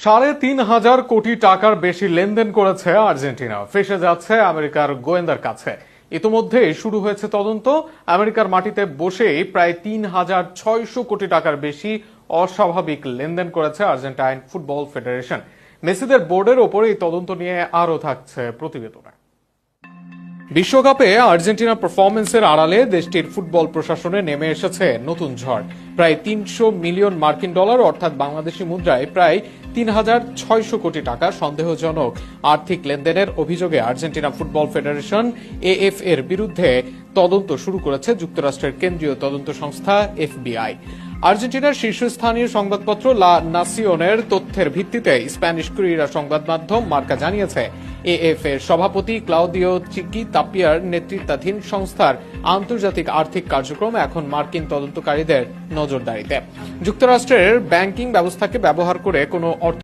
৩,৫০০ কোটি টাকার বেশি লেনদেন করেছে আর্জেন্টিনা, ফেঁসে যাচ্ছে আমেরিকার গোয়েন্দার কাছে। ইতোমধ্যে শুরু হয়েছে তদন্ত। আমেরিকার মাটিতে বসেই প্রায় ৩,৬০০ কোটি টাকার বেশি অস্বাভাবিক লেনদেন করেছে আর্জেন্টাইন ফুটবল ফেডারেশন। মেসিদের বোর্ডের ওপরে এই তদন্ত নিয়ে আরও থাকছে প্রতিবেদনে। বিশ্বকাপে আর্জেন্টিনার পারফরমেন্সের আড়ালে দেশটির ফুটবল প্রশাসনে নেমে এসেছে নতুন ঝড়। প্রায় ৩০০ মিলিয়ন মার্কিন ডলার অর্থাৎ বাংলাদেশি মুদ্রায় প্রায় ৩,৬০০ কোটি টাকা সন্দেহজনক আর্থিক লেনদেনের অভিযোগে আর্জেন্টিনা ফুটবল ফেডারেশন এএফ এর বিরুদ্ধে তদন্ত শুরু করেছে যুক্তরাষ্ট্রের কেন্দ্রীয় তদন্ত সংস্থা এফবিআই। আর্জেন্টিনার শীর্ষস্থানীয় সংবাদপত্র লা নাসিওনের তথ্যের ভিত্তিতে স্প্যানিশ কুরিরা সংবাদ মাধ্যম মার্কা জানিয়েছে, এএফ এর সভাপতি ক্লাউদিও চিকি তাপিয়ার নেতৃত্বাধীন সংস্থার আন্তর্জাতিক আর্থিক কার্যক্রম এখন মার্কিন তদন্তকারীদের নজরদারিতে। যুক্তরাষ্ট্রের ব্যাংকিং ব্যবস্থাকে ব্যবহার করে কোনো